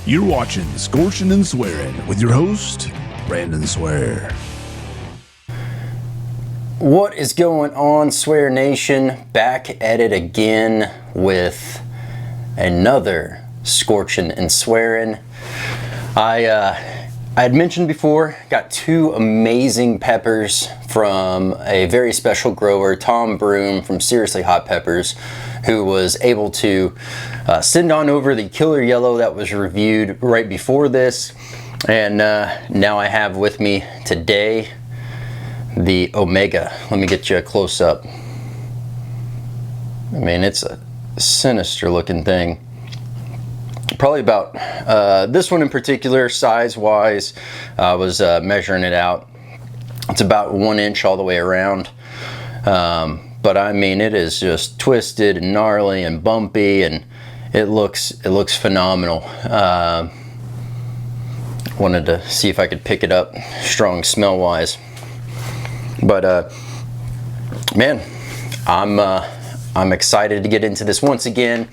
You're watching Scorching and Swearing with your host, Brandon Swear. What is going on, Swear Nation? Back at it again with another Scorching and Swearing. I had mentioned before, got two amazing peppers from a very special grower, Tom Broom from Seriously Hot Peppers, who was able to send on over the Killer Yellow that was reviewed right before this. And now I have with me today the Omega. Let me get you a close up. I mean, it's a sinister looking thing. Probably about this one in particular, size wise, I was measuring it out. It's about 1 inch all the way around. But I mean, it is just twisted and gnarly and bumpy, and it looks phenomenal. Wanted to see if I could pick it up strong smell wise. But man, I'm excited to get into this once again.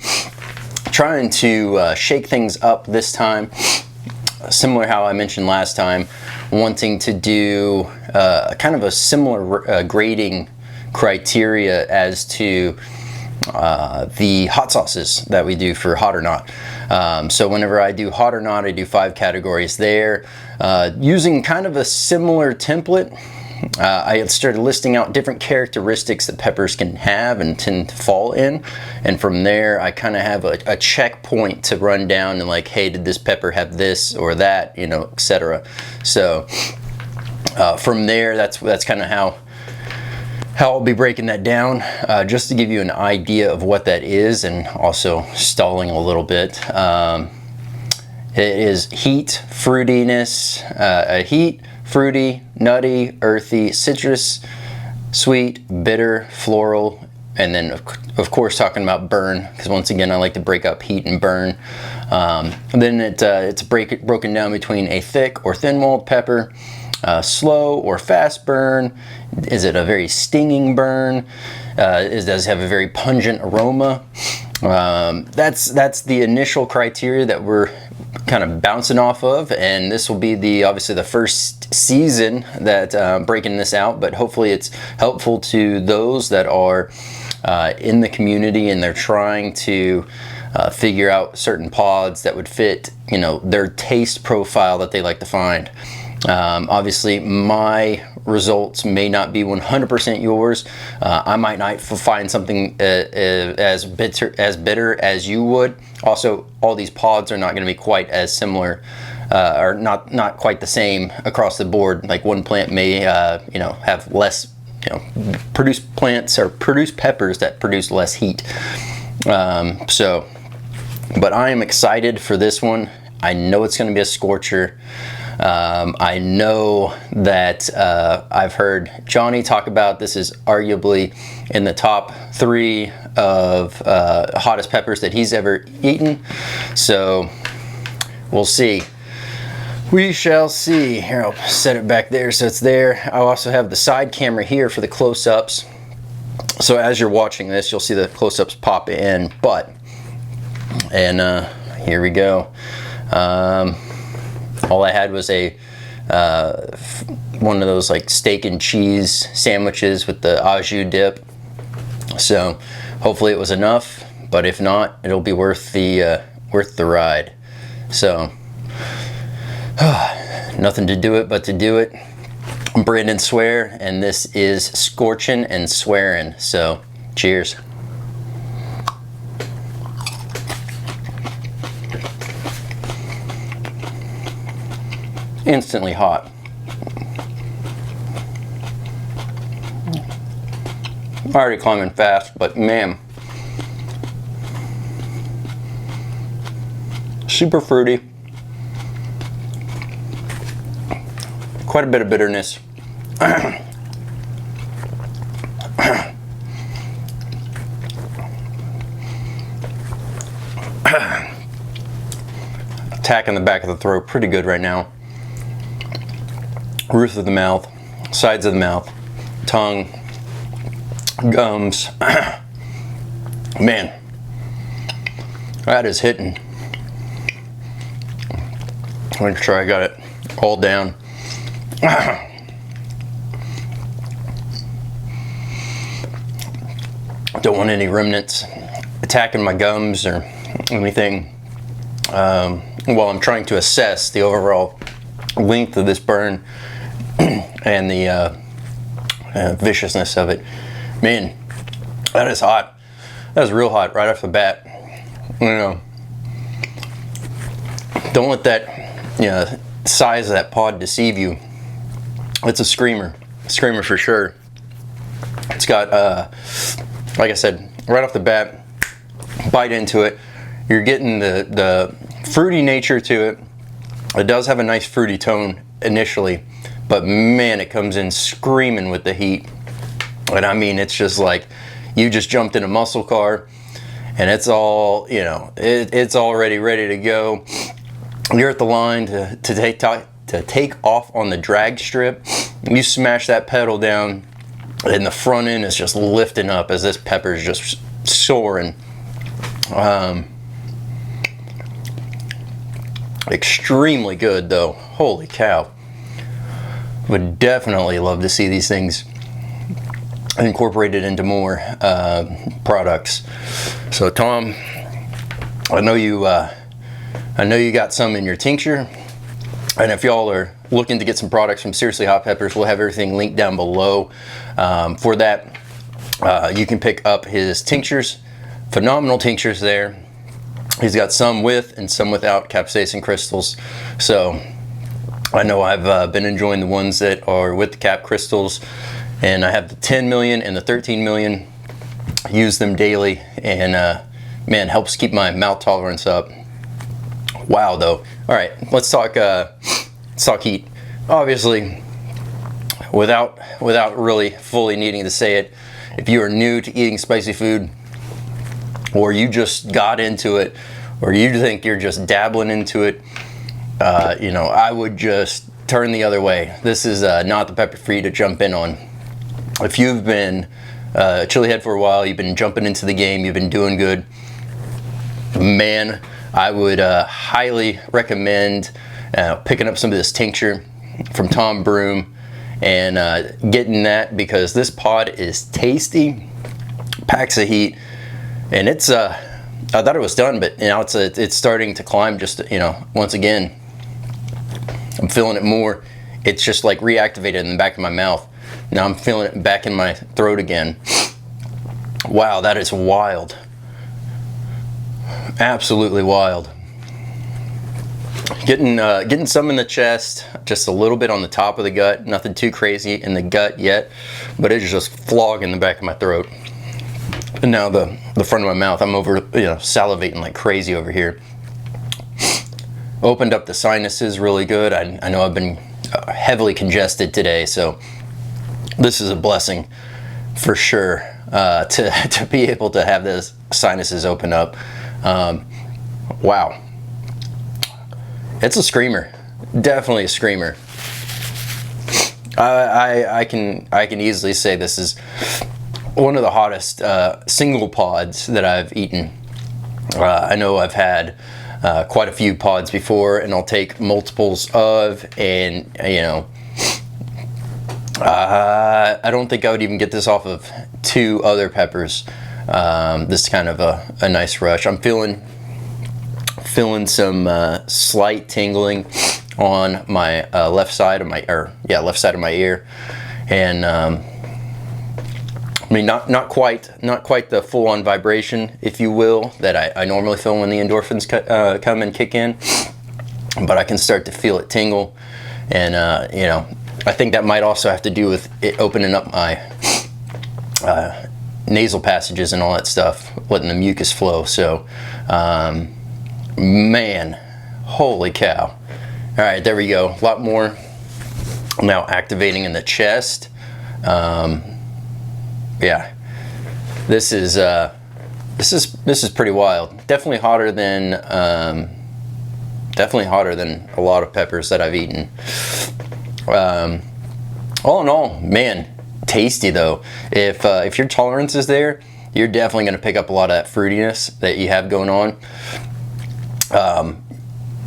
Trying to shake things up this time, similar how I mentioned last time, wanting to do kind of a similar grading criteria as to the hot sauces that we do for Hot or Not. So whenever I do Hot or Not, I do 5 categories there, using kind of a similar template. I had started listing out different characteristics that peppers can have and tend to fall in, and from there I kind of have a checkpoint to run down and like, hey, did this pepper have this or that, you know, etc. So from there, that's kind of how I'll be breaking that down, just to give you an idea of what that is, and also stalling a little bit. It is heat, fruitiness, heat, fruity, nutty, earthy, citrus, sweet, bitter, floral, and then of course talking about burn, because once again I like to break up heat and burn. And then it's broken down between a thick or thin walled pepper, slow or fast burn. Is it a very stinging burn? Does it have a very pungent aroma? That's the initial criteria that we're kind of bouncing off of, and this will be obviously the first season that breaking this out, but hopefully it's helpful to those that are in the community and they're trying to figure out certain pods that would fit, you know, their taste profile that they like to find. Obviously my results may not be 100% yours. I might not find something as bitter as you would. Also, all these pods are not going to be quite as similar, or not quite the same across the board. Like one plant may you know, have less, you know, produce plants or produce peppers that produce less heat. So but I am excited for this one. I know it's going to be a scorcher. I know that I've heard Johnny talk about this is arguably in the top 3 of hottest peppers that he's ever eaten. So we'll see. We shall see. Here, I'll set it back there so it's there. I also have the side camera here for the close-ups. So as you're watching this, you'll see the close-ups pop in. And here we go. All I had was a one of those like steak and cheese sandwiches with the au jus dip. So hopefully it was enough, but if not, it'll be worth the ride. So nothing to do it but to do it. I'm Brandon Swear, and this is Scorching and Swearing. So cheers. Instantly hot. Already climbing fast, but man, super fruity. Quite a bit of bitterness. Attack in the back of the throat, pretty good right now. Roof of the mouth, sides of the mouth, tongue, gums. Man, that is hitting. Make sure I got it all down. Don't want any remnants attacking my gums or anything while I'm trying to assess the overall length of this burn and the viciousness of it. Man, that is hot. That is real hot right off the bat. You know, don't let that size of that pod deceive you. It's a screamer for sure. It's got like I said, right off the bat, bite into it, you're getting the fruity nature to it. It does have a nice fruity tone initially, but man, it comes in screaming with the heat. And I mean, it's just like you just jumped in a muscle car and it's all, it's already ready to go. You're at the line to take off on the drag strip. You smash that pedal down and the front end is just lifting up as this pepper is just soaring. Extremely good though. Holy cow. Would definitely love to see these things incorporated into more products. So Tom, I know you got some in your tincture, and if y'all are looking to get some products from Seriously Hot Peppers, we'll have everything linked down below. For that, you can pick up his tinctures. Phenomenal tinctures there. He's got some with and some without capsaicin crystals. So I know I've been enjoying the ones that are with the cap crystals, and I have the 10 million and the 13 million. Use them daily, and man, helps keep my mouth tolerance up. Wow, though. All right, let's talk heat. Obviously, without really fully needing to say it, if you are new to eating spicy food, or you just got into it, or you think you're just dabbling into it, I would just turn the other way. This is not the pepper for you to jump in on. If you've been a chili head for a while, you've been jumping into the game, you've been doing good, man, I would highly recommend picking up some of this tincture from Tom Broom and getting that, because this pod is tasty, packs of heat, and it's I thought it was done, but it's starting to climb. Just once again, I'm feeling it more. It's just like reactivated in the back of my mouth. Now I'm feeling it back in my throat again. Wow, that is wild. Absolutely wild. Getting some in the chest, just a little bit on the top of the gut. Nothing too crazy in the gut yet, but it's just flogging the back of my throat. And now the front of my mouth, I'm over, salivating like crazy over here. Opened up the sinuses really good. I know I've been heavily congested today, so this is a blessing for sure, to be able to have those sinuses open up. Wow. It's a screamer. Definitely a screamer. I can easily say this is one of the hottest single pods that I've eaten. I know I've had quite a few pods before, and I'll take multiples of, and I don't think I would even get this off of 2 other peppers. This kind of a nice rush. I'm feeling some slight tingling on my left side of my ear, and I mean, not quite the full-on vibration, if you will, that I normally feel when the endorphins come and kick in, but I can start to feel it tingle, and I think that might also have to do with it opening up my nasal passages and all that stuff, letting the mucus flow. So, man, holy cow! All right, there we go. A lot more now activating in the chest. Yeah, this is pretty wild. Definitely hotter than a lot of peppers that I've eaten. All in all, man, tasty though. If your tolerance is there, you're definitely going to pick up a lot of that fruitiness that you have going on.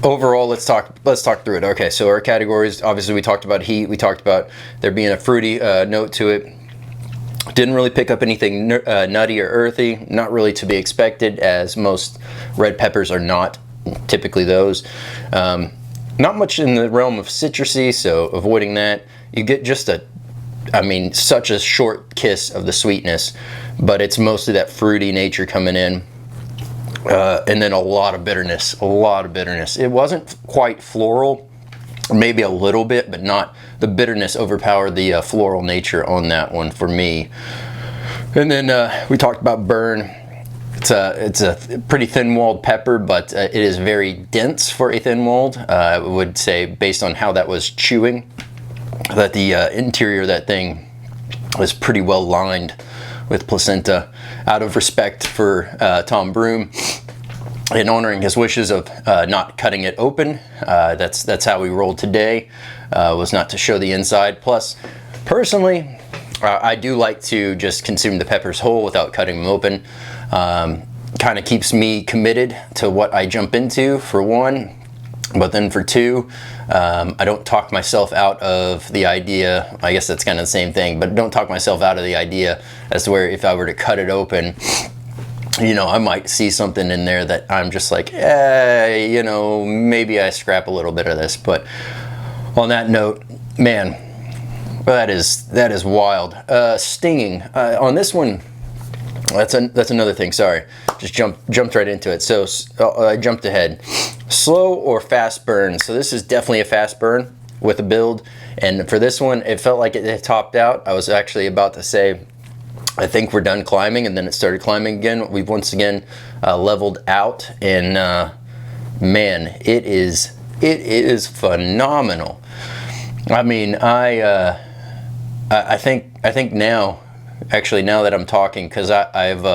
overall, let's talk through it. Okay, so our categories, obviously we talked about heat, we talked about there being a fruity note to it. Didn't really pick up anything nutty or earthy, not really to be expected, as most red peppers are not typically those. Not much in the realm of citrusy, so avoiding that. You get just such a short kiss of the sweetness, but it's mostly that fruity nature coming in. And then a lot of bitterness. It wasn't quite floral, maybe a little bit, but not. The bitterness overpowered the floral nature on that one for me. And then we talked about burn. It's a pretty thin-walled pepper, but it is very dense for a thin-walled. I would say, based on how that was chewing, that the interior of that thing was pretty well lined with placenta. Out of respect for Tom Broom, in honoring his wishes of not cutting it open, that's how we rolled today, was not to show the inside. Plus, personally, I do like to just consume the peppers whole without cutting them open. Kind of keeps me committed to what I jump into, for one, but then for two, I don't talk myself out of the idea. I guess that's kind of the same thing, but don't talk myself out of the idea as to where if I were to cut it open, I might see something in there that I'm just like, maybe I scrap a little bit of this. But on that note, man, that is wild. Stinging on this one. That's another thing. Sorry, just jumped right into it. So I jumped ahead. Slow or fast burn. So this is definitely a fast burn with a build. And for this one, it felt like it had topped out. I was actually about to say, I think we're done climbing, and then it started climbing again. We've once again leveled out, and man, it is phenomenal. I mean, I think now, actually, now that I'm talking, because I've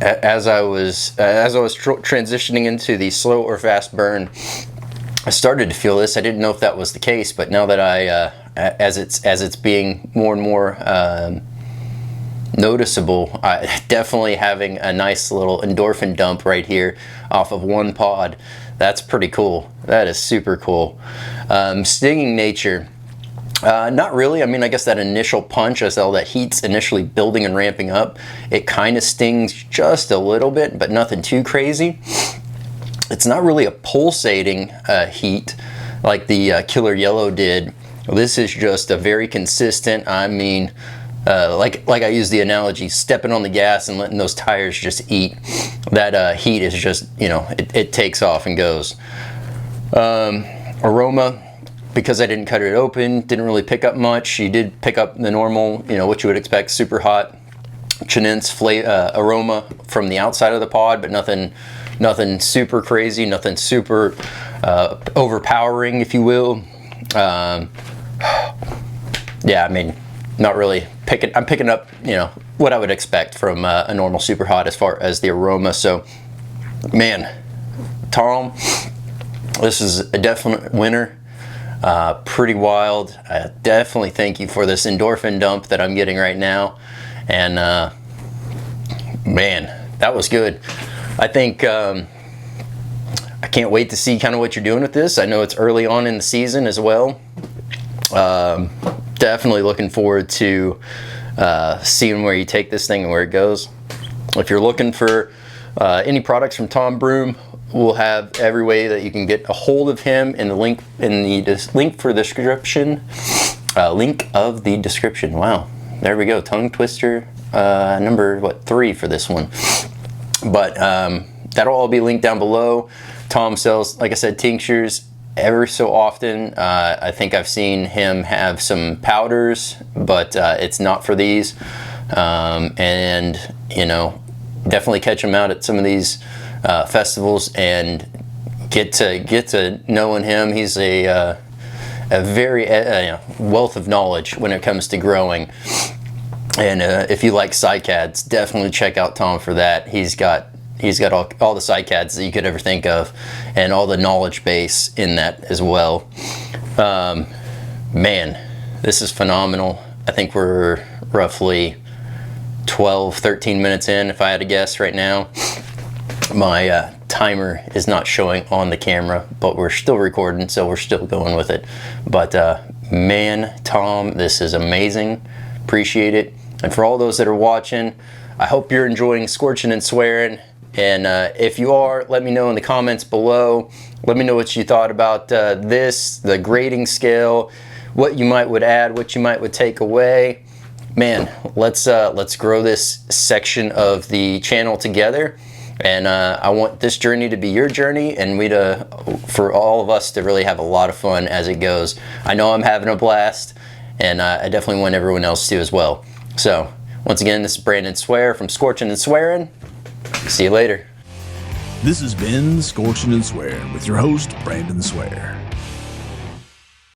as I was transitioning into the slow or fast burn, I started to feel this. I didn't know if that was the case, but now that as it's being more and more noticeable, definitely having a nice little endorphin dump right here off of one pod. That's pretty cool. That is super cool. Stinging nature. Not really. I mean, I guess that initial punch, as all that heat's initially building and ramping up, it kind of stings just a little bit, but nothing too crazy. It's not really a pulsating heat like the Killer Yellow did. This is just a very consistent, I mean, like I use the analogy, stepping on the gas and letting those tires just eat. That heat is just, it takes off and goes. Aroma, because I didn't cut it open, didn't really pick up much. You did pick up the normal, what you would expect, super hot Chinense aroma from the outside of the pod, but nothing super crazy, nothing super overpowering, if you will. Yeah, I mean, not really I'm picking up, what I would expect from a normal super hot as far as the aroma. So, man, Tom, this is a definite winner. Pretty wild. I definitely thank you for this endorphin dump that I'm getting right now. And man, that was good. I think I can't wait to see kind of what you're doing with this. I know it's early on in the season as well. Definitely looking forward to seeing where you take this thing and where it goes. If you're looking for any products from Tom Broom, we'll have every way that you can get a hold of him in the link for description. Link of the description. Wow, there we go. Tongue twister number 3 for this one. But that'll all be linked down below. Tom sells, like I said, tinctures every so often. I think I've seen him have some powders, but it's not for these. And definitely catch him out at some of these festivals and get to knowing him. He's a very wealth of knowledge when it comes to growing. And if you like cycads, definitely check out Tom for that. He's got all the cycads that you could ever think of, and all the knowledge base in that as well. Man, this is phenomenal. I think we're roughly 12-13 minutes in, if I had to guess right now. My timer is not showing on the camera, but we're still recording, so we're still going with it. But man, Tom, this is amazing. Appreciate it. And for all those that are watching, I hope you're enjoying Scorching and Swearing. And if you are, let me know in the comments below. Let me know what you thought about this, the grading scale, what you might would add, what you might would take away. Man, let's grow this section of the channel together. And I want this journey to be your journey, and for all of us to really have a lot of fun as it goes. I know I'm having a blast, and I definitely want everyone else to as well. So once again, this is Brandon Swear from Scorching and Swearing. See you later. This has been Scorching and Swearing with your host, Brandon Swear.